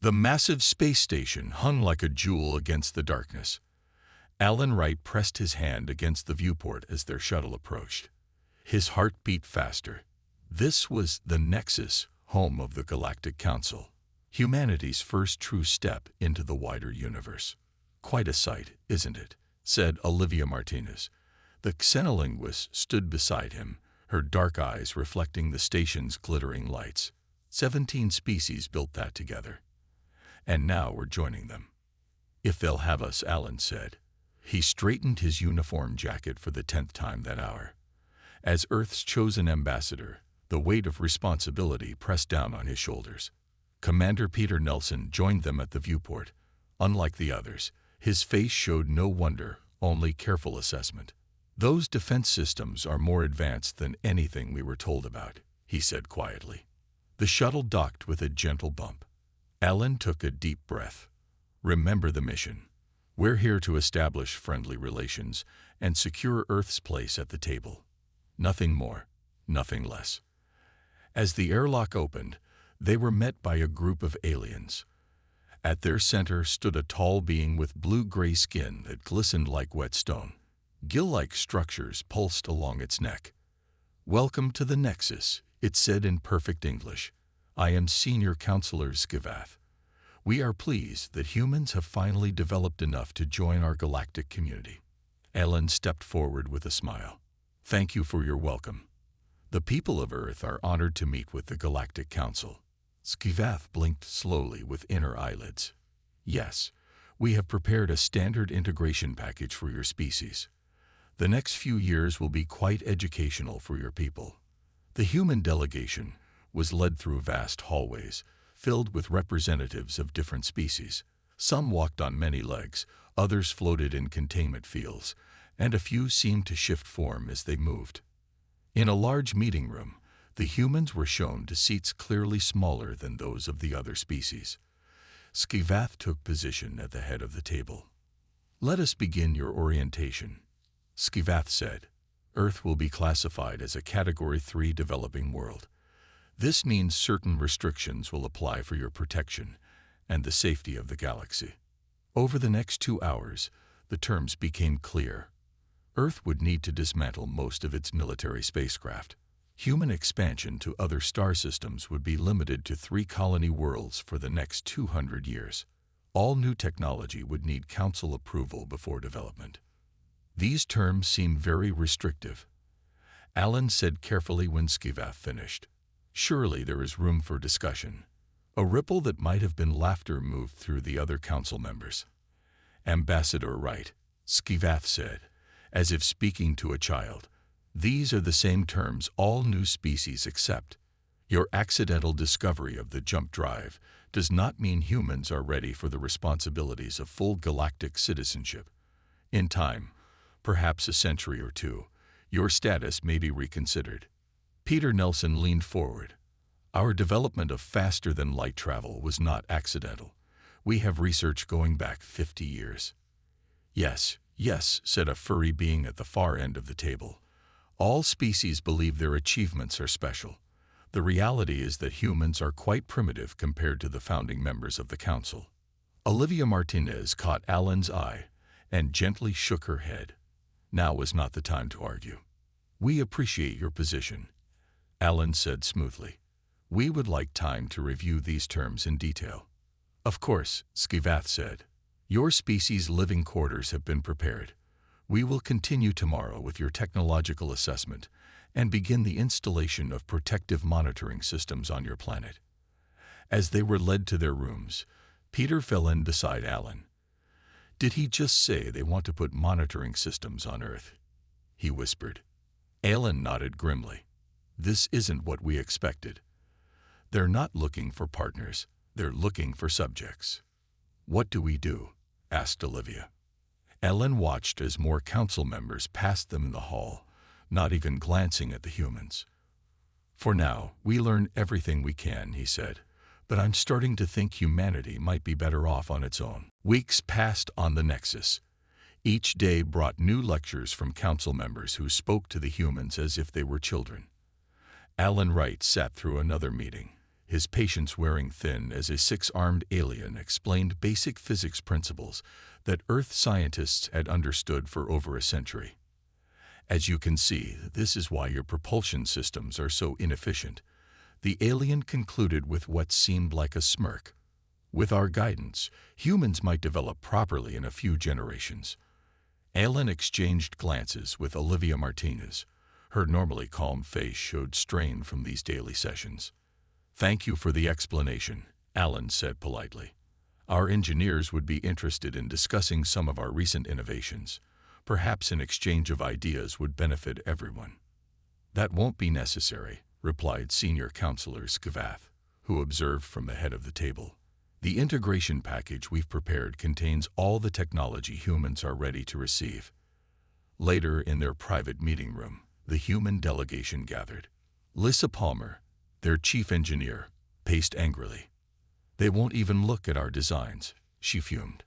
The massive space station hung like a jewel against the darkness. Alan Wright pressed his hand against the viewport as their shuttle approached. His heart beat faster. This was the Nexus, home of the Galactic Council, humanity's first true step into the wider universe. "Quite a sight, isn't it?" said Olivia Martinez. The xenolinguist stood beside him, her dark eyes reflecting the station's glittering lights. 17 species built that together. And now we're joining them. "If they'll have us," Alan said. He straightened his uniform jacket for the 10th time that hour. As Earth's chosen ambassador, the weight of responsibility pressed down on his shoulders. Commander Peter Nelson joined them at the viewport. Unlike the others, his face showed no wonder, only careful assessment. "Those defense systems are more advanced than anything we were told about," he said quietly. The shuttle docked with a gentle bump. Alan took a deep breath. "Remember the mission. We're here to establish friendly relations and secure Earth's place at the table. Nothing more, nothing less." As the airlock opened, they were met by a group of aliens. At their center stood a tall being with blue-gray skin that glistened like wet stone. Gill-like structures pulsed along its neck. "Welcome to the Nexus," it said in perfect English. "I am Senior Counselor Skivath. We are pleased that humans have finally developed enough to join our galactic community." Alan stepped forward with a smile. "Thank you for your welcome. The people of Earth are honored to meet with the Galactic Council." Skivath blinked slowly with inner eyelids. "Yes, we have prepared a standard integration package for your species. The next few years will be quite educational for your people." The human delegation was led through vast hallways, filled with representatives of different species. Some walked on many legs, others floated in containment fields, and a few seemed to shift form as they moved. In a large meeting room, the humans were shown to seats clearly smaller than those of the other species. Skivath took position at the head of the table. "Let us begin your orientation," Skivath said. "Earth will be classified as a Category 3 developing world. This means certain restrictions will apply for your protection and the safety of the galaxy." Over the next 2 hours, the terms became clear. Earth would need to dismantle most of its military spacecraft. Human expansion to other star systems would be limited to 3 colony worlds for the next 200 years. All new technology would need Council approval before development. These terms seem very restrictive, Alan said carefully when Skivath finished. "Surely there is room for discussion." A ripple that might have been laughter moved through the other council members. "Ambassador Wright," Skivath said, as if speaking to a child, "these are the same terms all new species accept. Your accidental discovery of the jump drive does not mean humans are ready for the responsibilities of full galactic citizenship. In time, perhaps a century or two, your status may be reconsidered." Peter Nelson leaned forward. "Our development of faster-than-light travel was not accidental. We have research going back 50 years. "Yes, yes," said a furry being at the far end of the table. "All species believe their achievements are special. The reality is that humans are quite primitive compared to the founding members of the Council." Olivia Martinez caught Alan's eye and gently shook her head. Now was not the time to argue. "We appreciate your position," Alan said smoothly. "We would like time to review these terms in detail." "Of course," Skivath said. "Your species' living quarters have been prepared. We will continue tomorrow with your technological assessment and begin the installation of protective monitoring systems on your planet." As they were led to their rooms, Peter fell in beside Alan. "Did he just say they want to put monitoring systems on Earth?" he whispered. Alan nodded grimly. "This isn't what we expected. They're not looking for partners, they're looking for subjects." "What do we do?" asked Olivia. Alan watched as more council members passed them in the hall, not even glancing at the humans. "For now, we learn everything we can," he said, "but I'm starting to think humanity might be better off on its own." Weeks passed on the Nexus. Each day brought new lectures from council members who spoke to the humans as if they were children. Alan Wright sat through another meeting. his patience wearing thin as a six-armed alien explained basic physics principles that Earth scientists had understood for over a century. As you can see, this is why your propulsion systems are so inefficient. The alien concluded with what seemed like a smirk. With our guidance, humans might develop properly in a few generations. Alan exchanged glances with Olivia Martinez. Her normally calm face showed strain from these daily sessions. "Thank you for the explanation," Alan said politely. "Our engineers would be interested in discussing some of our recent innovations. Perhaps an exchange of ideas would benefit everyone." "That won't be necessary," replied Senior Counselor Skivath, who observed from the head of the table. "The integration package we've prepared contains all the technology humans are ready to receive." Later, in their private meeting room, the human delegation gathered. Lissa Palmer, their chief engineer, paced angrily. "They won't even look at our designs," she fumed.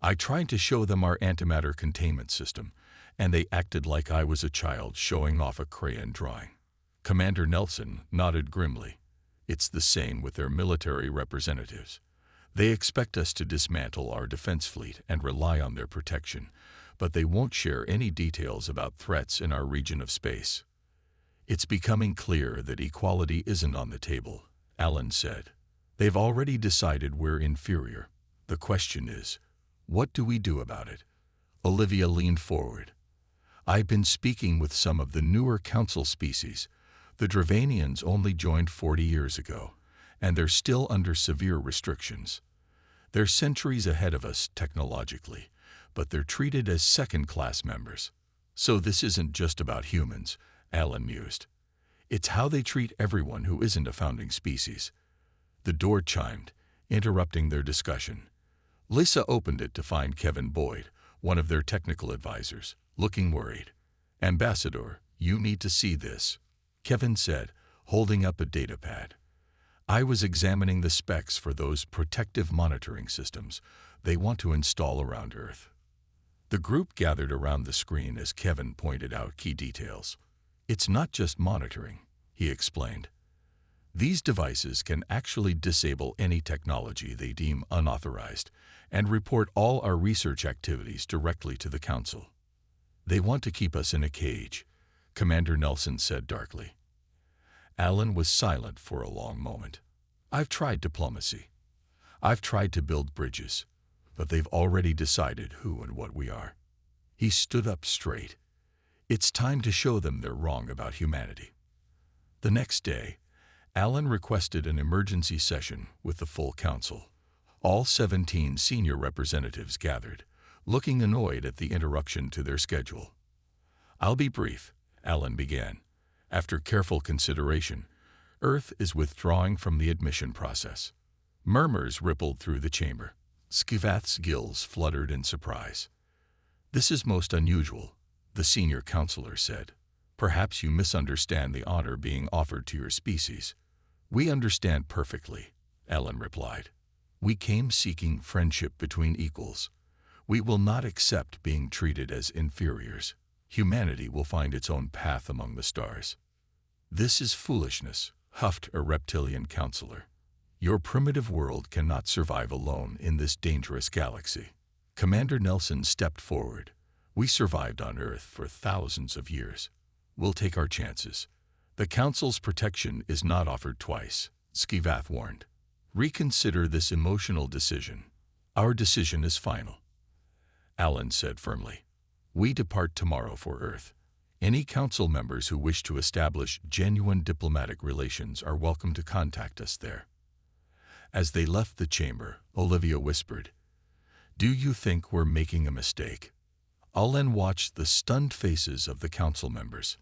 "I tried to show them our antimatter containment system, and they acted like I was a child showing off a crayon drawing." Commander Nelson nodded grimly. "It's the same with their military representatives. They expect us to dismantle our defense fleet and rely on their protection, but they won't share any details about threats in our region of space." "It's becoming clear that equality isn't on the table," Alan said. "They've already decided we're inferior. The question is, what do we do about it?" Olivia leaned forward. "I've been speaking with some of the newer council species. The Dravanians only joined 40 years ago, and they're still under severe restrictions. They're centuries ahead of us technologically, but they're treated as second-class members. So this isn't just about humans," Alan mused. "It's how they treat everyone who isn't a founding species." The door chimed, interrupting their discussion. Lissa opened it to find Kevin Boyd, one of their technical advisors, looking worried. "Ambassador, you need to see this," Kevin said, holding up a datapad. "I was examining the specs for those protective monitoring systems they want to install around Earth." The group gathered around the screen as Kevin pointed out key details. "It's not just monitoring," he explained. "These devices can actually disable any technology they deem unauthorized and report all our research activities directly to the Council." "They want to keep us in a cage," Commander Nelson said darkly. Alan was silent for a long moment. "I've tried diplomacy. I've tried to build bridges, but they've already decided who and what we are." He stood up straight. "It's time to show them they're wrong about humanity." The next day, Alan requested an emergency session with the full council. All 17 senior representatives gathered, looking annoyed at the interruption to their schedule. "I'll be brief," Alan began. "After careful consideration, Earth is withdrawing from the admission process." Murmurs rippled through the chamber. Skivath's gills fluttered in surprise. "This is most unusual," the senior counselor said. "Perhaps you misunderstand the honor being offered to your species." "We understand perfectly," Alan replied. "We came seeking friendship between equals. We will not accept being treated as inferiors. Humanity will find its own path among the stars." "This is foolishness," huffed a reptilian counselor. "Your primitive world cannot survive alone in this dangerous galaxy." Commander Nelson stepped forward. "We survived on Earth for thousands of years. We'll take our chances. The Council's protection is not offered twice," Skivath warned. "Reconsider this emotional decision. Our decision is final." Alan said firmly. "We depart tomorrow for Earth. Any council members who wish to establish genuine diplomatic relations are welcome to contact us there." As they left the chamber, Olivia whispered, "Do you think we're making a mistake?" Alan watched the stunned faces of the council members.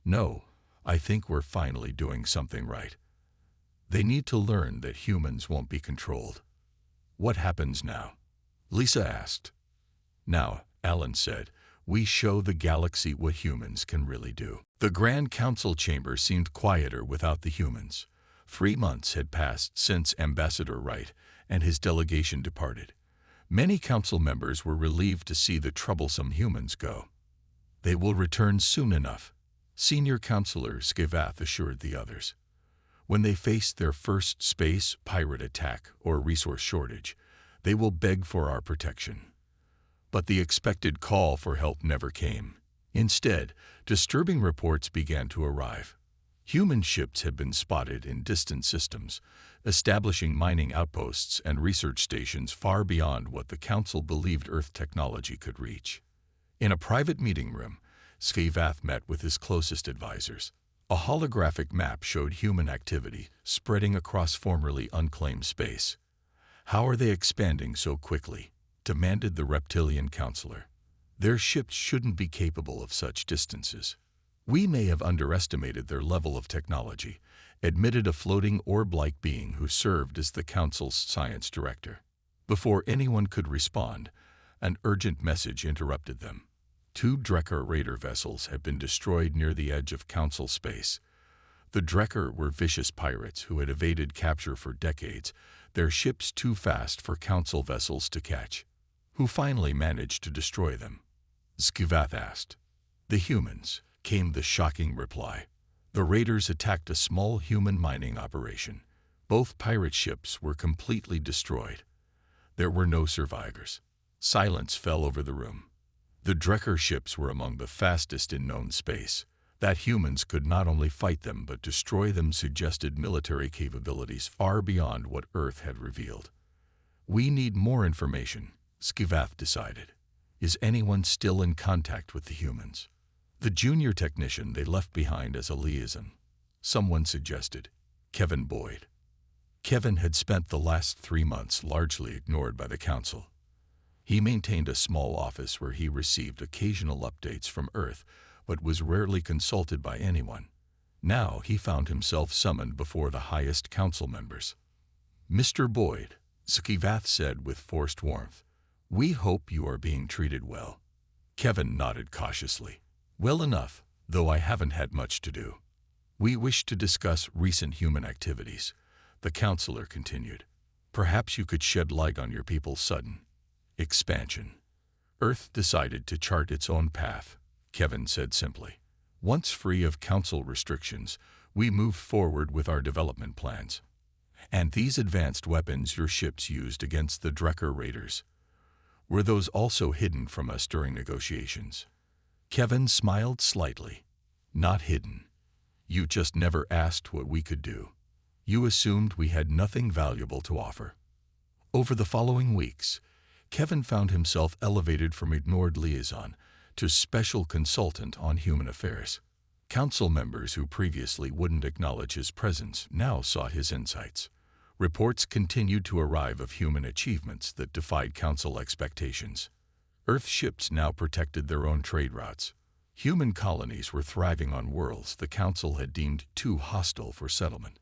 "No, I think we're finally doing something right. They need to learn that humans won't be controlled." "What happens now?" Lissa asked. "Now," Alan said, "we show the galaxy what humans can really do." The Grand Council chamber seemed quieter without the humans. 3 months had passed since Ambassador Wright and his delegation departed. Many council members were relieved to see the troublesome humans go. "They will return soon enough," Senior Counselor Skivath assured the others. When they face their first space pirate attack or resource shortage, they will beg for our protection. But the expected call for help never came. Instead, disturbing reports began to arrive. Human ships had been spotted in distant systems, establishing mining outposts and research stations far beyond what the Council believed Earth technology could reach. In a private meeting room, Scivath met with his closest advisors. A holographic map showed human activity spreading across formerly unclaimed space. "How are they expanding so quickly?" demanded the reptilian counselor. "Their ships shouldn't be capable of such distances." "We may have underestimated their level of technology," admitted a floating orb-like being who served as the Council's science director. Before anyone could respond, an urgent message interrupted them. 2 Drekker raider vessels had been destroyed near the edge of Council space. The Drekker were vicious pirates who had evaded capture for decades, their ships too fast for Council vessels to catch. "Who finally managed to destroy them?" Scivath asked. "The humans," came the shocking reply. "The raiders attacked a small human mining operation. Both pirate ships were completely destroyed. There were no survivors." Silence fell over the room. The Drekker ships were among the fastest in known space. That humans could not only fight them but destroy them suggested military capabilities far beyond what Earth had revealed. "We need more information," Scivath decided. "Is anyone still in contact with the humans?" "The junior technician they left behind as a liaison," someone suggested. Kevin Boyd. Kevin had spent the last 3 months largely ignored by the Council. He maintained a small office where he received occasional updates from Earth, but was rarely consulted by anyone. Now he found himself summoned before the highest Council members. "Mr. Boyd," Scivath said with forced warmth, "we hope you are being treated well." Kevin nodded cautiously. "Well enough, though I haven't had much to do." "We wish to discuss recent human activities," the counselor continued. "Perhaps you could shed light on your people's sudden expansion." "Earth decided to chart its own path," Kevin said simply. "Once free of Council restrictions, we moved forward with our development plans. And these advanced weapons your ships used against the Drekker raiders, were those also hidden from us during negotiations?" Kevin smiled slightly. "Not hidden. You just never asked what we could do. You assumed we had nothing valuable to offer." Over the following weeks, Kevin found himself elevated from ignored liaison to special consultant on human affairs. Council members who previously wouldn't acknowledge his presence now sought his insights. Reports continued to arrive of human achievements that defied Council expectations. Earth ships now protected their own trade routes. Human colonies were thriving on worlds the Council had deemed too hostile for settlement.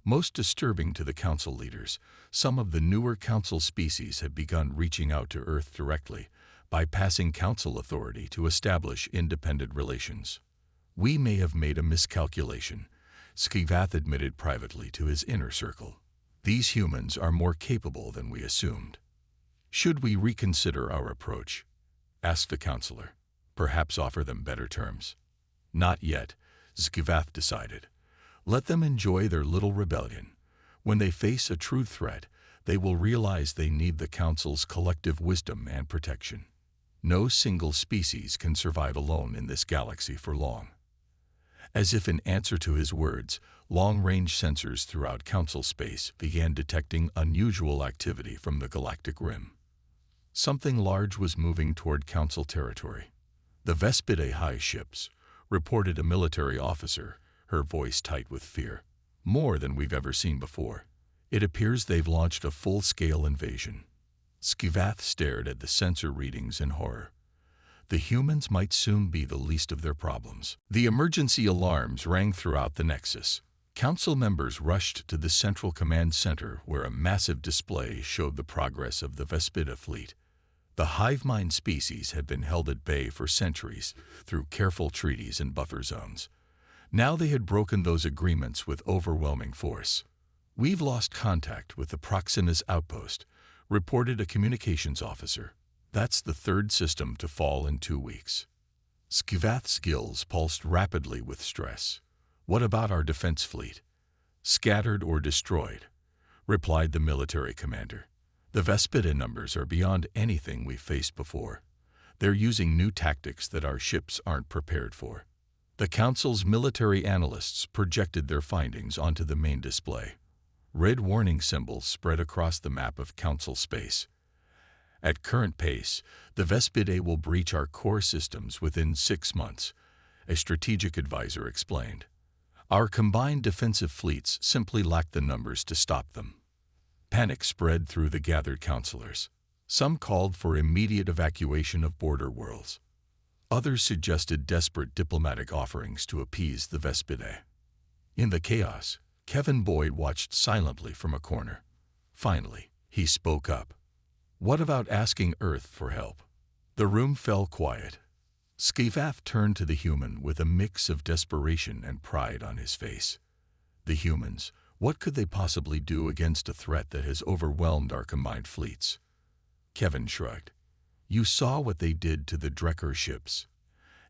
Most disturbing to the Council leaders, some of the newer Council species had begun reaching out to Earth directly, bypassing Council authority to establish independent relations. "We may have made a miscalculation," Scivath admitted privately to his inner circle. "These humans are more capable than we assumed." "Should we reconsider our approach?" asked the counselor. "Perhaps offer them better terms?" "Not yet," Scivath decided. "Let them enjoy their little rebellion. When they face a true threat, they will realize they need the Council's collective wisdom and protection. No single species can survive alone in this galaxy for long." As if in answer to his words, long-range sensors throughout Council space began detecting unusual activity from the galactic rim. Something large was moving toward Council territory. "The Vespide High ships," reported a military officer, her voice tight with fear. "More than we've ever seen before. It appears they've launched a full-scale invasion." Scivath stared at the sensor readings in horror. The humans might soon be the least of their problems. The emergency alarms rang throughout the Nexus. Council members rushed to the Central Command Center where a massive display showed the progress of the Vespida fleet. The hive mind species had been held at bay for centuries through careful treaties and buffer zones. Now they had broken those agreements with overwhelming force. "We've lost contact with the Proxenus outpost," reported a communications officer. "That's the 3rd system to fall in 2 weeks." Scivath's gills pulsed rapidly with stress. "What about our defense fleet?" "Scattered or destroyed," replied the military commander. "The Vespida numbers are beyond anything we've faced before. They're using new tactics that our ships aren't prepared for." The Council's military analysts projected their findings onto the main display. Red warning symbols spread across the map of Council space. "At current pace, the Vespidae will breach our core systems within 6 months," a strategic advisor explained. "Our combined defensive fleets simply lack the numbers to stop them." Panic spread through the gathered councilors. Some called for immediate evacuation of border worlds. Others suggested desperate diplomatic offerings to appease the Vespidae. In the chaos, Kevin Boyd watched silently from a corner. Finally, he spoke up. "What about asking Earth for help?" The room fell quiet. Skivaf turned to the human with a mix of desperation and pride on his face. The humans, what could they possibly do against a threat that has overwhelmed our combined fleets? Kevin shrugged. "You saw what they did to the Drekker ships.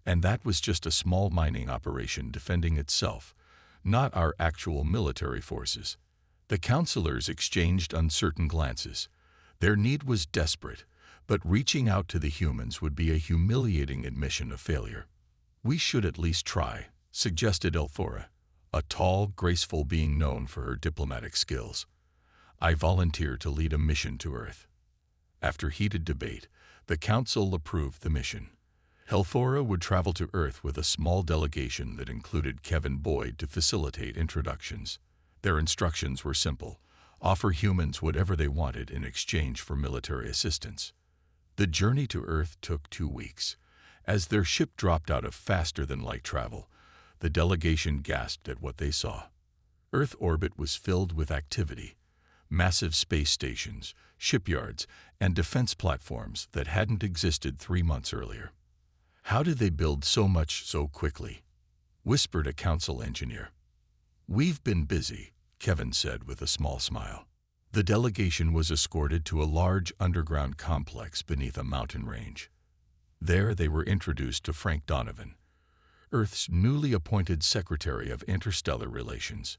And that was just a small mining operation defending itself, not our actual military forces." The councilors exchanged uncertain glances. Their need was desperate, but reaching out to the humans would be a humiliating admission of failure. "We should at least try," suggested Elthora, a tall, graceful being known for her diplomatic skills. "I volunteer to lead a mission to Earth." After heated debate, the council approved the mission. Elthora would travel to Earth with a small delegation that included Kevin Boyd to facilitate introductions. Their instructions were simple: offer humans whatever they wanted in exchange for military assistance. The journey to Earth took 2 weeks. As their ship dropped out of faster-than-light travel, the delegation gasped at what they saw. Earth orbit was filled with activity. Massive space stations, shipyards, and defense platforms that hadn't existed 3 months earlier. "How did they build so much so quickly?" whispered a council engineer. "We've been busy," Kevin said with a small smile. The delegation was escorted to a large underground complex beneath a mountain range. There they were introduced to Frank Donovan, Earth's newly appointed Secretary of Interstellar Relations.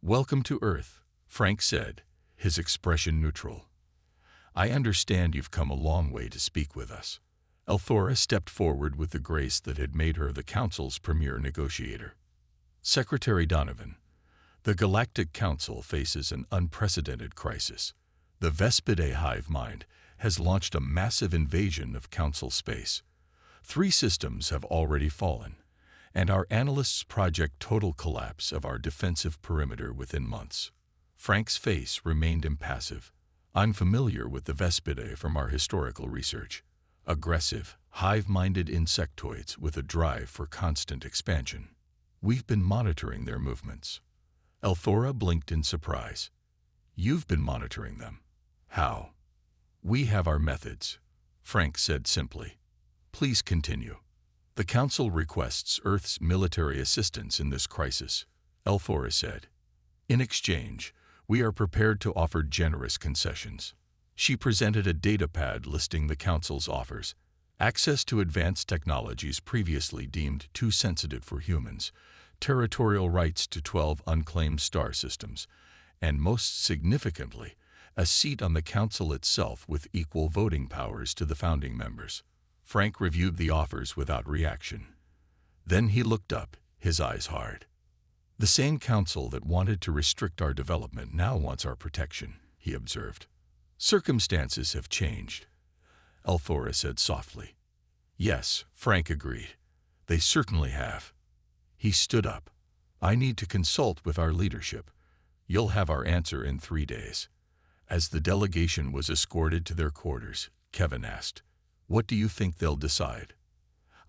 "Welcome to Earth," Frank said, his expression neutral. "I understand you've come a long way to speak with us." Elthora stepped forward with the grace that had made her the Council's premier negotiator. "Secretary Donovan, the Galactic Council faces an unprecedented crisis. The Vespidae hive mind has launched a massive invasion of Council space. 3 systems have already fallen, and our analysts project total collapse of our defensive perimeter within months." Frank's face remained impassive. "I'm familiar with the Vespidae from our historical research. Aggressive, hive-minded insectoids with a drive for constant expansion. We've been monitoring their movements." Elthora blinked in surprise. "You've been monitoring them? How?" "We have our methods," Frank said simply. "Please continue." "The Council requests Earth's military assistance in this crisis," Elthora said. "In exchange, we are prepared to offer generous concessions." She presented a datapad listing the Council's offers: access to advanced technologies previously deemed too sensitive for humans, territorial rights to 12 unclaimed star systems, and most significantly, a seat on the Council itself with equal voting powers to the founding members. Frank reviewed the offers without reaction. Then he looked up, his eyes hard. "The same Council that wanted to restrict our development now wants our protection," he observed. "Circumstances have changed," Elthora said softly. "Yes," Frank agreed. "They certainly have." He stood up. "I need to consult with our leadership. You'll have our answer in 3 days." As the delegation was escorted to their quarters, Kevin asked, "What do you think they'll decide?"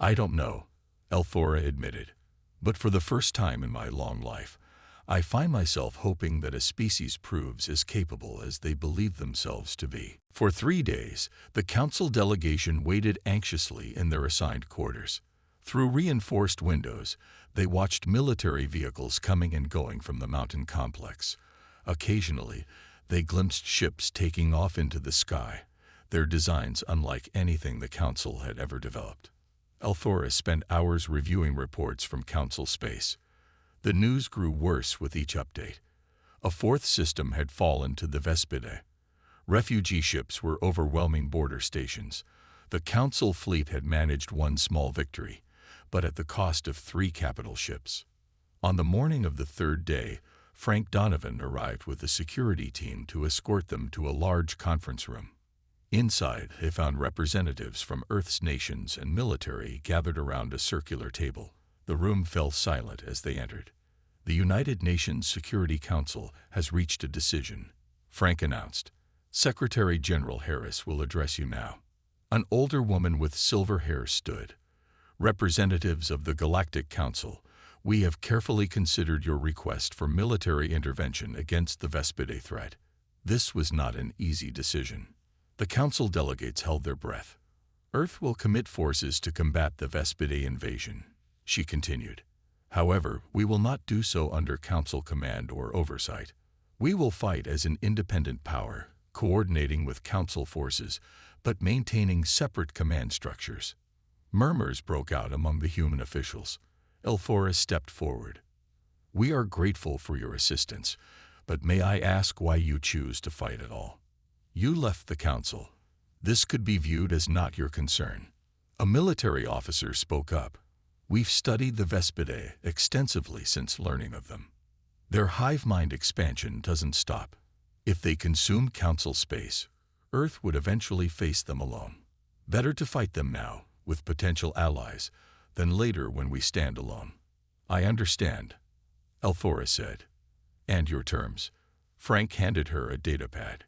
"I don't know," Elthora admitted. "But for the first time in my long life, I find myself hoping that a species proves as capable as they believe themselves to be." For 3 days, the Council delegation waited anxiously in their assigned quarters. Through reinforced windows, they watched military vehicles coming and going from the mountain complex. Occasionally, they glimpsed ships taking off into the sky, their designs unlike anything the Council had ever developed. Elthora spent hours reviewing reports from Council space. The news grew worse with each update. A fourth system had fallen to the Vespidae. Refugee ships were overwhelming border stations. The Council fleet had managed one small victory, but at the cost of 3 capital ships. On the morning of the third day, Frank Donovan arrived with a security team to escort them to a large conference room. Inside, they found representatives from Earth's nations and military gathered around a circular table. The room fell silent as they entered. "The United Nations Security Council has reached a decision," Frank announced. "Secretary General Harris will address you now." An older woman with silver hair stood. "Representatives of the Galactic Council, we have carefully considered your request for military intervention against the Vespidae threat. This was not an easy decision." The Council delegates held their breath. "Earth will commit forces to combat the Vespidae invasion," she continued. "However, we will not do so under Council command or oversight. We will fight as an independent power, coordinating with Council forces, but maintaining separate command structures." Murmurs broke out among the human officials. Elphora stepped forward. "We are grateful for your assistance, but may I ask why you choose to fight at all? You left the Council. This could be viewed as not your concern." A military officer spoke up. "We've studied the Vespidae extensively since learning of them. Their hive mind expansion doesn't stop. If they consume Council space, Earth would eventually face them alone. Better to fight them now, with potential allies, than later when we stand alone." "I understand," Elphora said. "And your terms?" Frank handed her a datapad.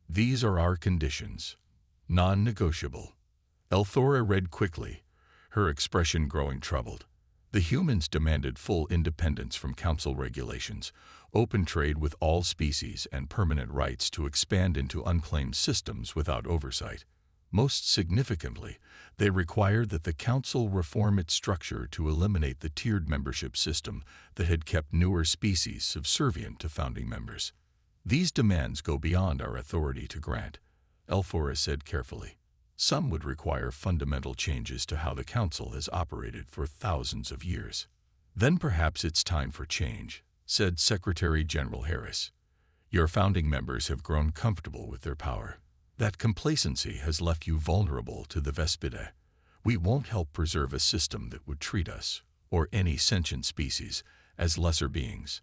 "These are our conditions. Non-negotiable." Elphora read quickly, her expression growing troubled. The humans demanded full independence from Council regulations, open trade with all species, and permanent rights to expand into unclaimed systems without oversight. Most significantly, they required that the Council reform its structure to eliminate the tiered membership system that had kept newer species subservient to founding members. "These demands go beyond our authority to grant," Elphora said carefully. "Some would require fundamental changes to how the Council has operated for thousands of years." "Then perhaps it's time for change," said Secretary General Harris. "Your founding members have grown comfortable with their power. That complacency has left you vulnerable to the Vespidae. We won't help preserve a system that would treat us, or any sentient species, as lesser beings."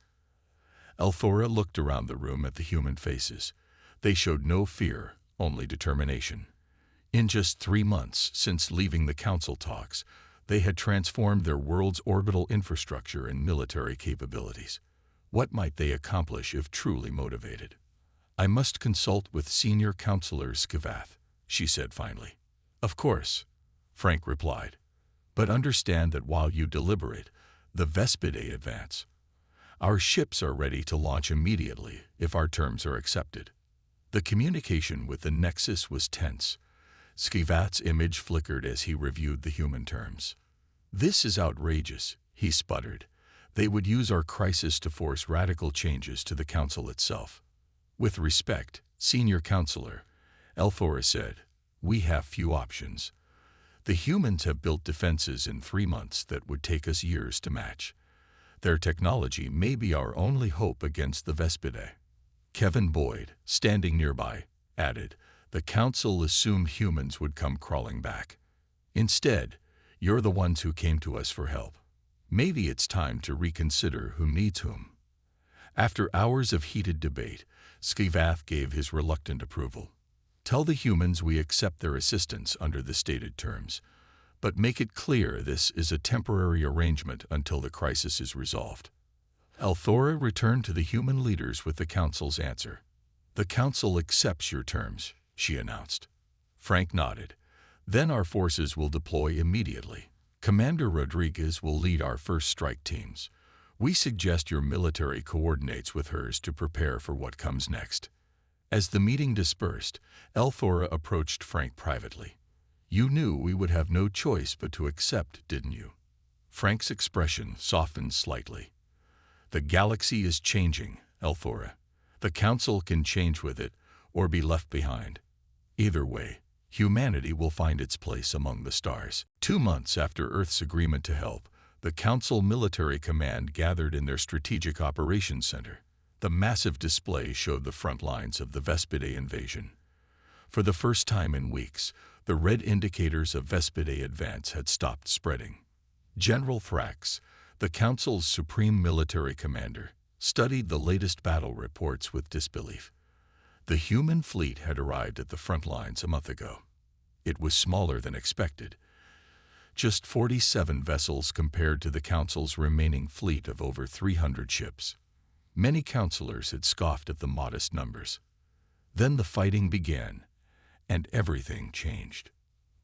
Elphora looked around the room at the human faces. They showed no fear, only determination. In just 3 months since leaving the Council talks, they had transformed their world's orbital infrastructure and military capabilities. What might they accomplish if truly motivated? "I must consult with Senior Counselor Skivath," she said finally. "Of course," Frank replied. "But understand that while you deliberate, the Vespidae advance. Our ships are ready to launch immediately if our terms are accepted." The communication with the Nexus was tense. Skivath's image flickered as he reviewed the human terms. "This is outrageous," he sputtered. "They would use our crisis to force radical changes to the Council itself." "With respect, Senior Counselor," Elphora said, "we have few options. The humans have built defenses in 3 months that would take us years to match. Their technology may be our only hope against the Vespidae." Kevin Boyd, standing nearby, added, "The Council assumed humans would come crawling back. Instead, you're the ones who came to us for help. Maybe it's time to reconsider who needs whom." After hours of heated debate, Skivath gave his reluctant approval. "Tell the humans we accept their assistance under the stated terms, but make it clear this is a temporary arrangement until the crisis is resolved." Elphora returned to the human leaders with the Council's answer. "The Council accepts your terms," she announced. Frank nodded. "Then our forces will deploy immediately. Commander Rodriguez will lead our first strike teams. We suggest your military coordinates with hers to prepare for what comes next." As the meeting dispersed, Elphora approached Frank privately. "You knew we would have no choice but to accept, didn't you?" Frank's expression softened slightly. "The galaxy is changing, Elphora. The Council can change with it, or be left behind. Either way, humanity will find its place among the stars." 2 months after Earth's agreement to help, the Council Military Command gathered in their Strategic Operations Center. The massive display showed the front lines of the Vespidae invasion. For the first time in weeks, the red indicators of Vespidae advance had stopped spreading. General Thrax, the Council's supreme military commander, studied the latest battle reports with disbelief. The human fleet had arrived at the front lines a month ago. It was smaller than expected. Just 47 vessels compared to the Council's remaining fleet of over 300 ships. Many councilors had scoffed at the modest numbers. Then the fighting began, and everything changed.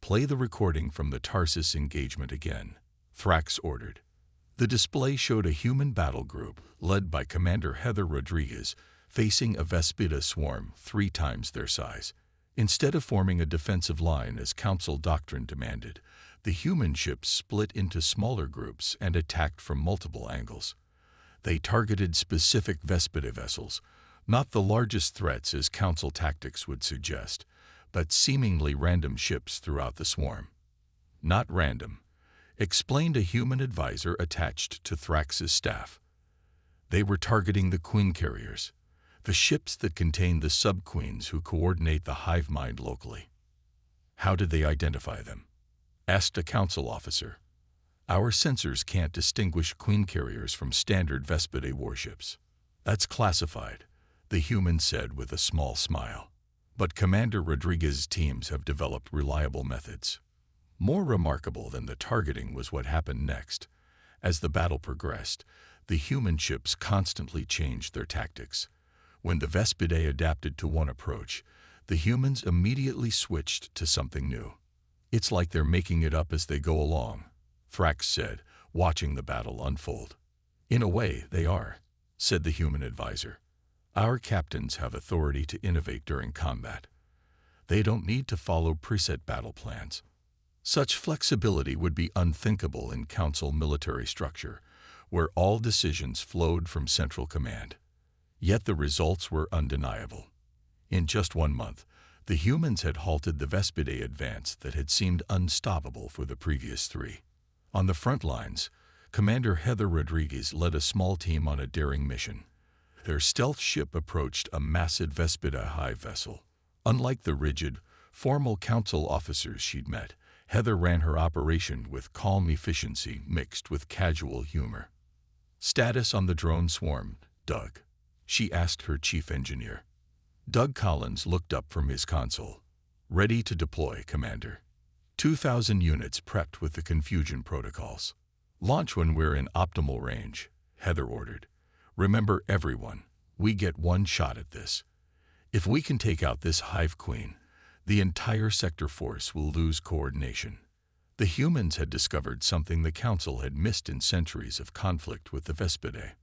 "Play the recording from the Tarsus engagement again," Thrax ordered. The display showed a human battle group, led by Commander Heather Rodriguez, facing a Vespida swarm 3 times their size. Instead of forming a defensive line as Council doctrine demanded, the human ships split into smaller groups and attacked from multiple angles. They targeted specific Vespida vessels, not the largest threats as Council tactics would suggest, but seemingly random ships throughout the swarm. "Not random," explained a human advisor attached to Thrax's staff. "They were targeting the queen carriers, the ships that contain the sub-queens who coordinate the hive mind locally." "How did they identify them?" asked a Council officer. "Our sensors can't distinguish queen carriers from standard Vespidae warships." "That's classified," the human said with a small smile. "But Commander Rodriguez's teams have developed reliable methods." More remarkable than the targeting was what happened next. As the battle progressed, the human ships constantly changed their tactics. When the Vespidae adapted to one approach, the humans immediately switched to something new. "It's like they're making it up as they go along," Thrax said, watching the battle unfold. "In a way, they are," said the human advisor. "Our captains have authority to innovate during combat. They don't need to follow preset battle plans." Such flexibility would be unthinkable in Council military structure, where all decisions flowed from central command. Yet the results were undeniable. In just 1 month, the humans had halted the Vespidae advance that had seemed unstoppable for the previous 3. On the front lines, Commander Heather Rodriguez led a small team on a daring mission. Their stealth ship approached a massive Vespida hive vessel. Unlike the rigid, formal Council officers she'd met, Heather ran her operation with calm efficiency mixed with casual humor. "Status on the drone swarm, Doug?" she asked her chief engineer. Doug Collins looked up from his console. "Ready to deploy, Commander. 2,000 units prepped with the confusion protocols. Launch when we're in optimal range," Heather ordered. "Remember everyone, we get 1 shot at this. If we can take out this hive queen, the entire sector force will lose coordination." The humans had discovered something the Council had missed in centuries of conflict with the Vespidae.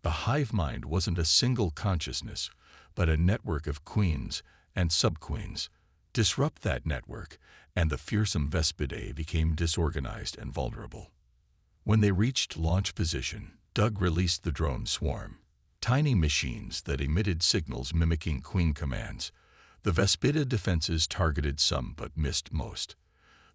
The hive mind wasn't a single consciousness, but a network of queens and sub-queens. Disrupt that network, and the fearsome Vespidae became disorganized and vulnerable. When they reached launch position, Doug released the drone swarm, tiny machines that emitted signals mimicking queen commands. The Vespida defenses targeted some but missed most.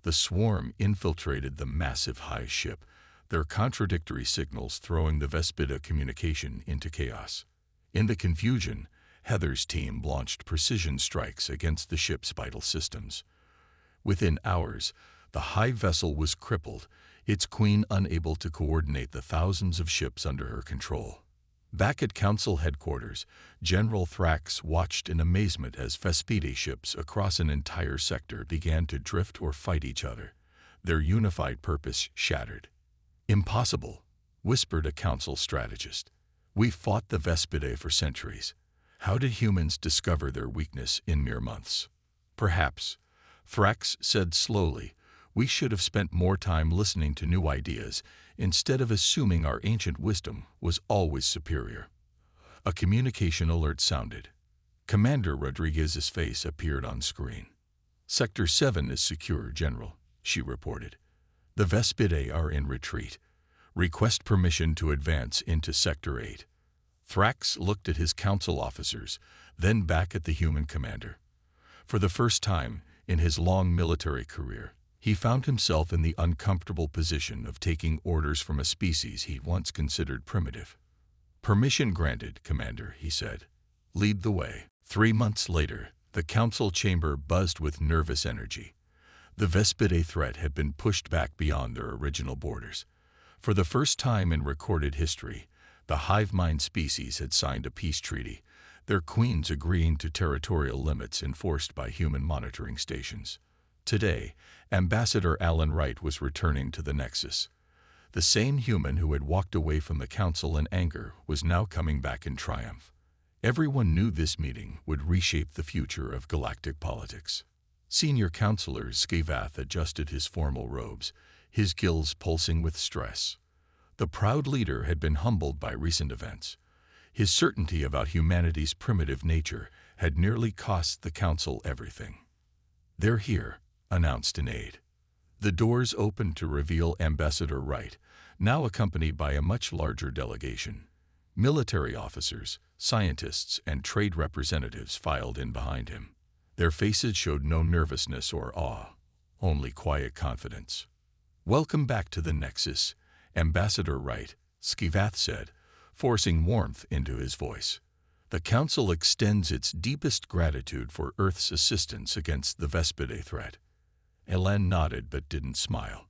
The swarm infiltrated the massive hive ship, their contradictory signals throwing the Vespida communication into chaos. In the confusion, Heather's team launched precision strikes against the ship's vital systems. Within hours, the hive vessel was crippled, its queen unable to coordinate the thousands of ships under her control. Back at Council headquarters, General Thrax watched in amazement as Vespidae ships across an entire sector began to drift or fight each other, their unified purpose shattered. "Impossible," whispered a Council strategist. "We've fought the Vespidae for centuries. How did humans discover their weakness in mere months?" "Perhaps," Thrax said slowly, "we should have spent more time listening to new ideas instead of assuming our ancient wisdom was always superior." A communication alert sounded. Commander Rodriguez's face appeared on screen. "Sector 7 is secure, General," she reported. "The Vespidae are in retreat. Request permission to advance into Sector 8. Thrax looked at his Council officers, then back at the human commander. For the first time in his long military career, he found himself in the uncomfortable position of taking orders from a species he'd once considered primitive. "Permission granted, Commander," he said. "Lead the way." 3 months later, the council chamber buzzed with nervous energy. The Vespidae threat had been pushed back beyond their original borders. For the first time in recorded history, the hive mind species had signed a peace treaty, their queens agreeing to territorial limits enforced by human monitoring stations. Today, Ambassador Alan Wright was returning to the Nexus. The same human who had walked away from the council in anger was now coming back in triumph. Everyone knew this meeting would reshape the future of galactic politics. Senior Counselor Skivath adjusted his formal robes, his gills pulsing with stress. The proud leader had been humbled by recent events. His certainty about humanity's primitive nature had nearly cost the council everything. "They're here," announced an aide. The doors opened to reveal Ambassador Wright, now accompanied by a much larger delegation. Military officers, scientists, and trade representatives filed in behind him. Their faces showed no nervousness or awe, only quiet confidence. "Welcome back to the Nexus, Ambassador Wright," Skivath said, forcing warmth into his voice. "The Council extends its deepest gratitude for Earth's assistance against the Vespidae threat." Elen nodded but didn't smile.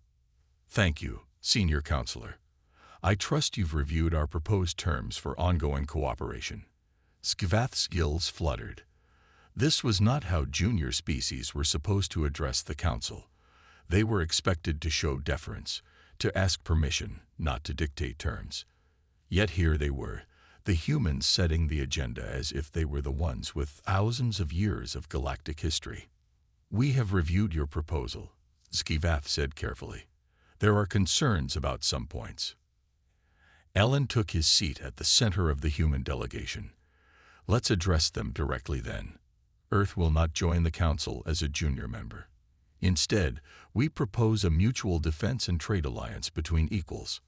"Thank you, Senior Counselor. I trust you've reviewed our proposed terms for ongoing cooperation." Skivath's gills fluttered. This was not how junior species were supposed to address the Council. They were expected to show deference, to ask permission, not to dictate terms. Yet here they were, the humans setting the agenda as if they were the ones with thousands of years of galactic history. "We have reviewed your proposal," Skivath said carefully. "There are concerns about some points." Ellen took his seat at the center of the human delegation. "Let's address them directly then. Earth will not join the Council as a junior member. Instead, we propose a mutual defense and trade alliance between equals.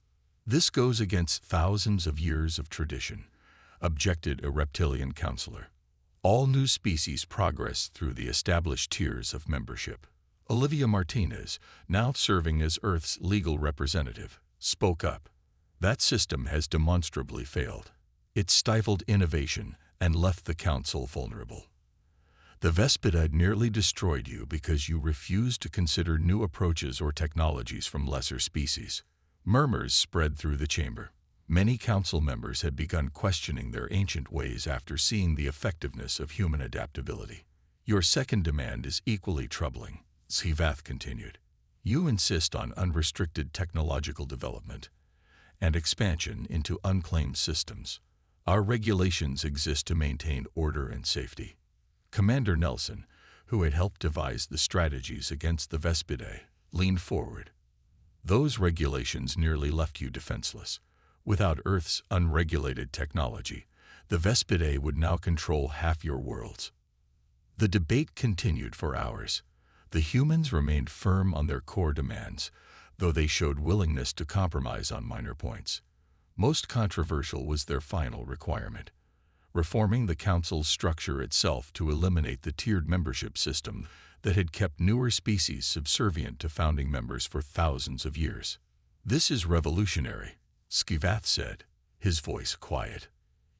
This goes against thousands of years of tradition," objected a reptilian counselor. "All new species progress through the established tiers of membership." Olivia Martinez, now serving as Earth's legal representative, spoke up. "That system has demonstrably failed. It stifled innovation and left the Council vulnerable. The Vespidae nearly destroyed you because you refused to consider new approaches or technologies from lesser species." Murmurs spread through the chamber. Many council members had begun questioning their ancient ways after seeing the effectiveness of human adaptability. "Your second demand is equally troubling," Skivath continued. "You insist on unrestricted technological development and expansion into unclaimed systems. Our regulations exist to maintain order and safety." Commander Nelson, who had helped devise the strategies against the Vespidae, leaned forward. "Those regulations nearly left you defenseless. Without Earth's unregulated technology, the Vespidae would now control half your worlds." The debate continued for hours. The humans remained firm on their core demands, though they showed willingness to compromise on minor points. Most controversial was their final requirement: reforming the Council's structure itself to eliminate the tiered membership system that had kept newer species subservient to founding members for thousands of years. "This is revolutionary," Skivath said, his voice quiet.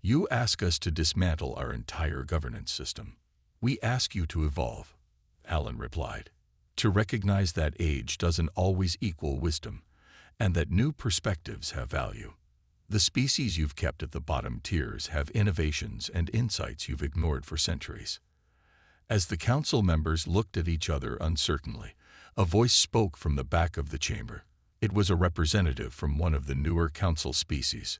"You ask us to dismantle our entire governance system. We ask you to evolve," Alan replied. "To recognize that age doesn't always equal wisdom, and that new perspectives have value. The species you've kept at the bottom tiers have innovations and insights you've ignored for centuries." As the council members looked at each other uncertainly, a voice spoke from the back of the chamber. It was a representative from one of the newer council species.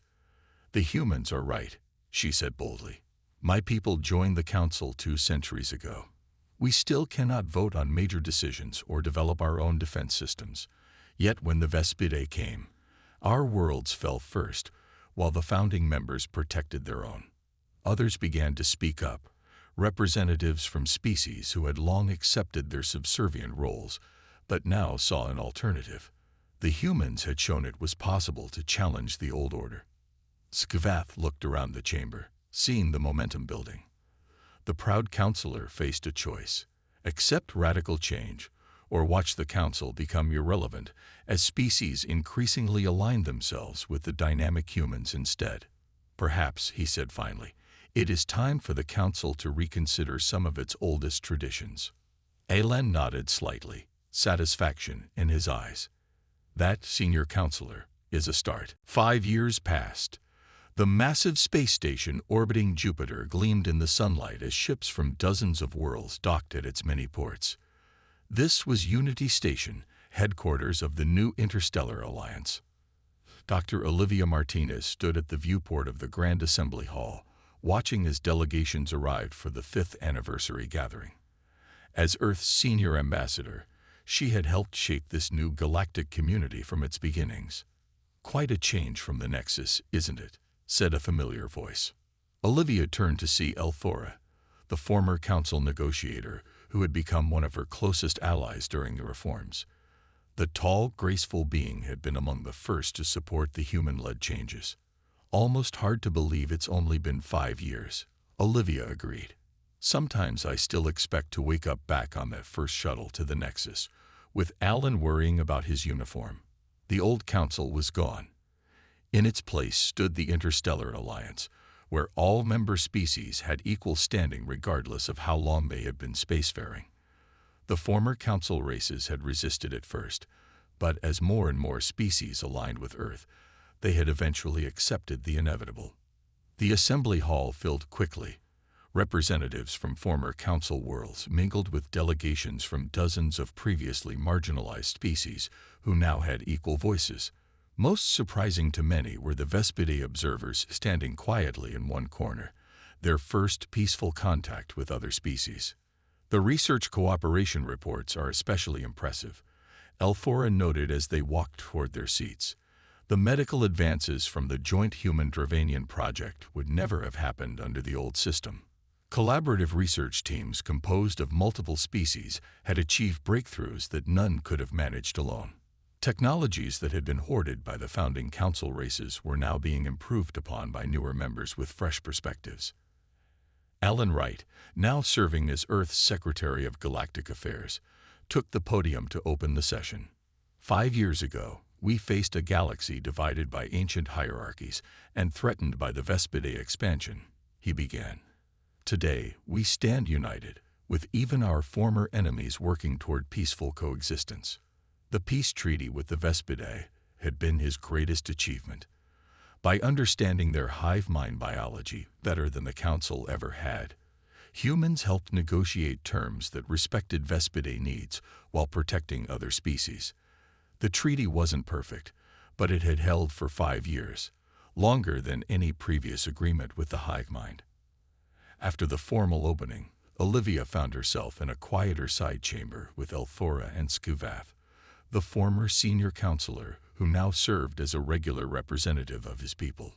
"The humans are right," she said boldly. "My people joined the council 2 centuries ago. We still cannot vote on major decisions or develop our own defense systems. Yet when the Vespidae came, our worlds fell first, while the founding members protected their own." Others began to speak up, representatives from species who had long accepted their subservient roles, but now saw an alternative. The humans had shown it was possible to challenge the old order. Skivath looked around the chamber, seeing the momentum building. The proud counselor faced a choice: accept radical change, or watch the council become irrelevant as species increasingly aligned themselves with the dynamic humans instead. Perhaps, he said finally, it is time for the Council to reconsider some of its oldest traditions. Alan nodded slightly, satisfaction in his eyes. That, senior counselor, is a start. 5 years passed. The massive space station orbiting Jupiter gleamed in the sunlight as ships from dozens of worlds docked at its many ports. This was Unity Station, headquarters of the new Interstellar Alliance. Dr. Olivia Martinez stood at the viewport of the Grand Assembly Hall, watching as delegations arrived for the 5th anniversary gathering. As Earth's senior ambassador, she had helped shape this new galactic community from its beginnings. "Quite a change from the Nexus, isn't it?" said a familiar voice. Olivia turned to see Elthora, the former council negotiator who had become one of her closest allies during the reforms. The tall, graceful being had been among the first to support the human-led changes. "Almost hard to believe it's only been 5 years," Olivia agreed. "Sometimes I still expect to wake up back on that first shuttle to the Nexus, with Alan worrying about his uniform." The old council was gone. In its place stood the Interstellar Alliance, where all member species had equal standing regardless of how long they had been spacefaring. The former council races had resisted at first, but as more and more species aligned with Earth, they had eventually accepted the inevitable. The assembly hall filled quickly. Representatives from former council worlds mingled with delegations from dozens of previously marginalized species who now had equal voices. Most surprising to many were the Vespidae observers standing quietly in one corner, their first peaceful contact with other species. The research cooperation reports are especially impressive, Elthora noted as they walked toward their seats. The medical advances from the joint human-Dravanian project would never have happened under the old system. Collaborative research teams composed of multiple species had achieved breakthroughs that none could have managed alone. Technologies that had been hoarded by the founding council races were now being improved upon by newer members with fresh perspectives. Alan Wright, now serving as Earth's Secretary of Galactic Affairs, took the podium to open the session. 5 years ago, we faced a galaxy divided by ancient hierarchies and threatened by the Vespidae expansion, he began. Today, we stand united, with even our former enemies working toward peaceful coexistence. The peace treaty with the Vespidae had been his greatest achievement. By understanding their hive mind biology better than the Council ever had, humans helped negotiate terms that respected Vespidae needs while protecting other species. The treaty wasn't perfect, but it had held for 5 years, longer than any previous agreement with the hive mind. After the formal opening, Olivia found herself in a quieter side chamber with Elthora and Skuvath, the former senior counselor who now served as a regular representative of his people.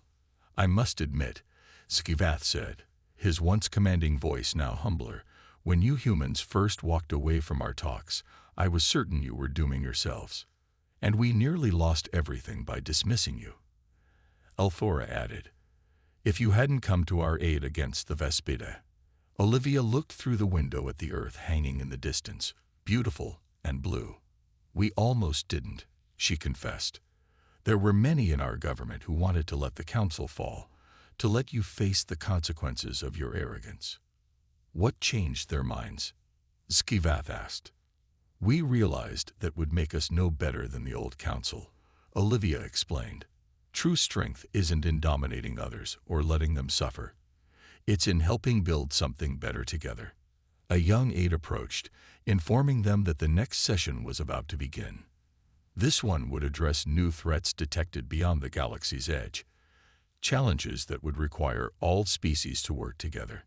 "I must admit," Skuvath said, his once commanding voice now humbler, "when you humans first walked away from our talks, I was certain you were dooming yourselves. And we nearly lost everything by dismissing you." Elthora added, "If you hadn't come to our aid against the Vespidae." Olivia looked through the window at the Earth hanging in the distance, beautiful and blue. "We almost didn't," she confessed. "There were many in our government who wanted to let the Council fall, to let you face the consequences of your arrogance." "What changed their minds?" Skuvath asked. "We realized that would make us no better than the old Council," Olivia explained. "True strength isn't in dominating others or letting them suffer. It's in helping build something better together." A young aide approached, informing them that the next session was about to begin. This one would address new threats detected beyond the galaxy's edge, challenges that would require all species to work together.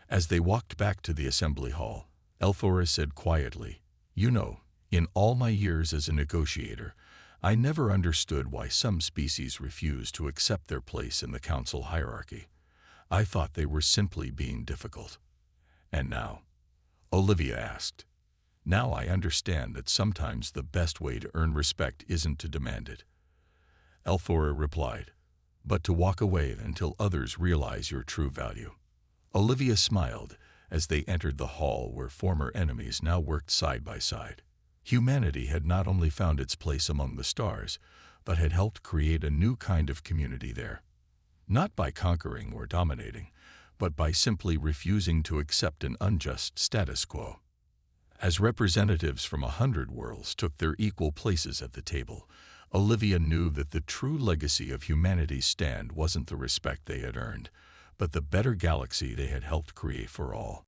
As they walked back to the assembly hall, Elthora said quietly, "You know, in all my years as a negotiator, I never understood why some species refused to accept their place in the council hierarchy. I thought they were simply being difficult." "And now?" Olivia asked. "Now I understand that sometimes the best way to earn respect isn't to demand it," Elthora replied, "but to walk away until others realize your true value." Olivia smiled as they entered the hall where former enemies now worked side by side. Humanity had not only found its place among the stars, but had helped create a new kind of community there. not by conquering or dominating, but by simply refusing to accept an unjust status quo. As representatives from 100 worlds took their equal places at the table, Olivia knew that the true legacy of humanity's stand wasn't the respect they had earned, but the better galaxy they had helped create for all.